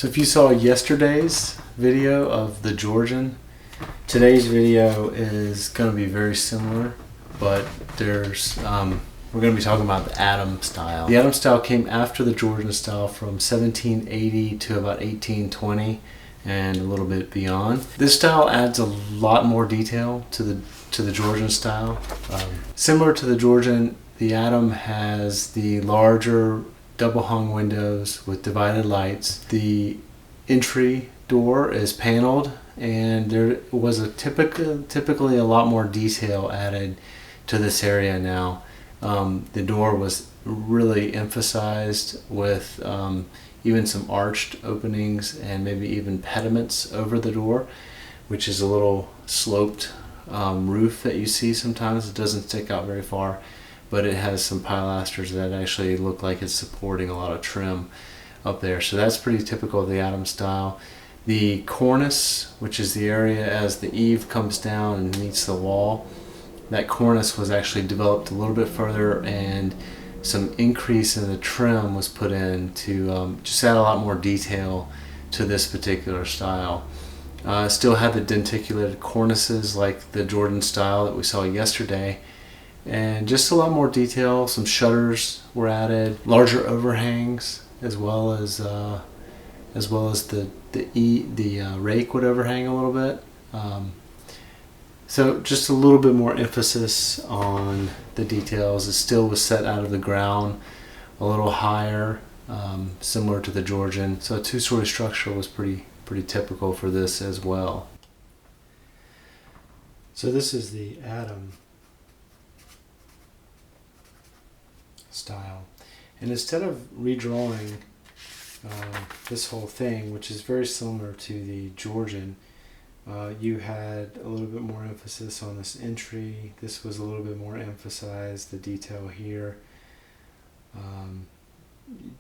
So if you saw yesterday's video of the Georgian, today's video is going to be very similar, but we're going to be talking about the Adam style. The Adam style came after the Georgian style from 1780 to about 1820 and a little bit beyond. This style adds a lot more detail to the Georgian style. Similar to the Georgian, the Adam has the larger double hung windows with divided lights. The entry door is paneled, and there was typically a lot more detail added to this area now. The door was really emphasized with even some arched openings and maybe even pediments over the door, which is a little sloped roof that you see sometimes. It doesn't stick out very far, but it has some pilasters that actually look like it's supporting a lot of trim up there. So that's pretty typical of the Adam style. The cornice, which is the area as the eave comes down and meets the wall, that cornice was actually developed a little bit further, and some increase in the trim was put in to just add a lot more detail to this particular style. Still had the denticulated cornices like the Georgian style that we saw yesterday, and just a lot more detail. Some shutters were added, larger overhangs, as well as the rake would overhang a little bit. So just a little bit more emphasis on the details. It still was set out of the ground a little higher, similar to the Georgian. So a two-story structure was pretty typical for this as well. So this is the Adam style, and instead of redrawing this whole thing, which is very similar to the Georgian, you had a little bit more emphasis on this entry. This was a little bit more emphasized, the detail here.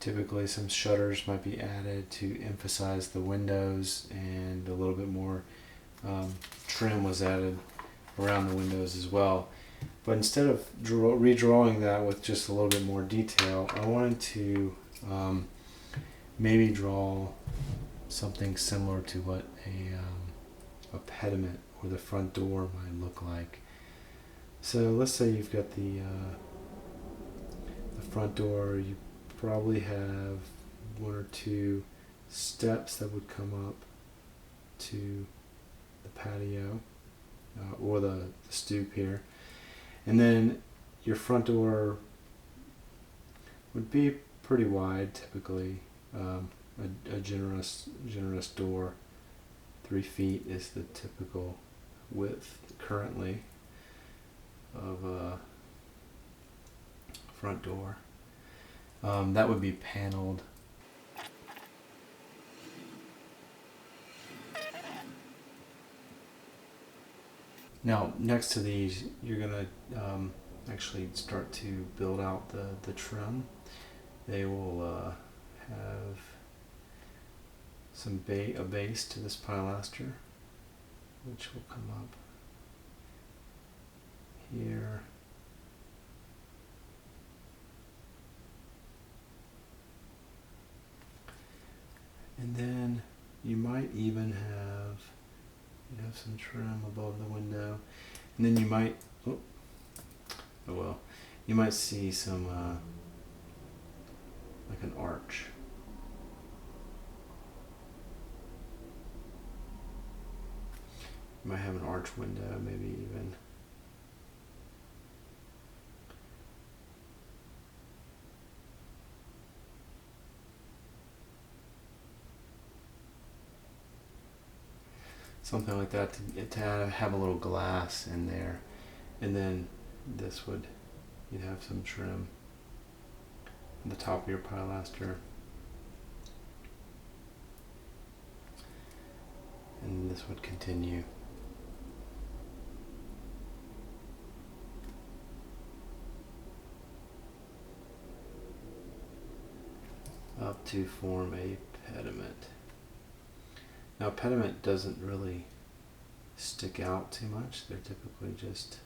Typically some shutters might be added to emphasize the windows, and a little bit more trim was added around the windows as well. But instead of redrawing that with just a little bit more detail, I wanted to maybe draw something similar to what a pediment or the front door might look like. So let's say you've got the front door. You probably have one or two steps that would come up to the patio or the stoop here. And then your front door would be pretty wide, typically. A generous door. 3 feet is the typical width currently of a front door. That would be paneled. Now, next to these, you're going to actually start to build out the trim. They will have a base to this pilaster, which will come up here. And then you might even have some trim above the window, and then you might you might see some like an arch. You might have an arch window, maybe even. Something like that to have a little glass in there. And then you'd have some trim on the top of your pilaster. And this would continue. Up to form a pediment. Now, pediment doesn't really stick out too much. They're typically just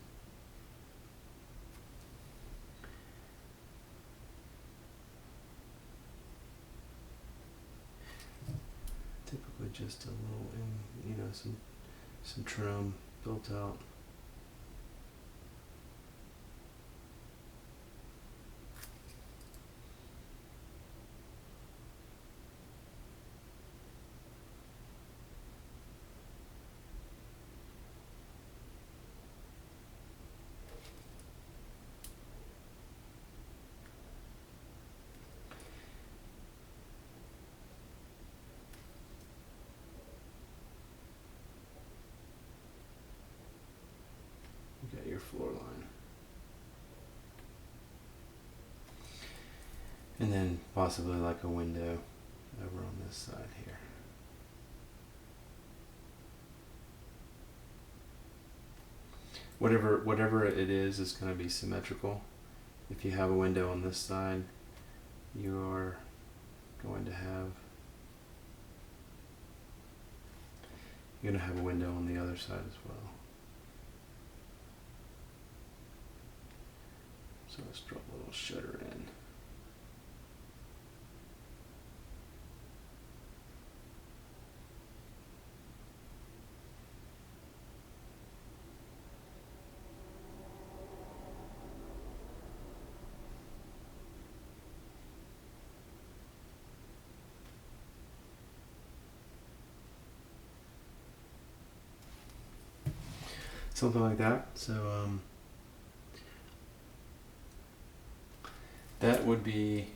just a little, you know, some trim built out. You got your floor line. And then possibly like a window over on this side here. Whatever it is going to be symmetrical. If you have a window on this side, you are going to have a window on the other side as well. So let's drop a little shutter in. Something like that. So that would be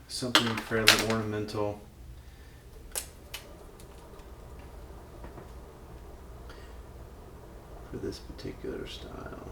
something fairly ornamental. For this particular style.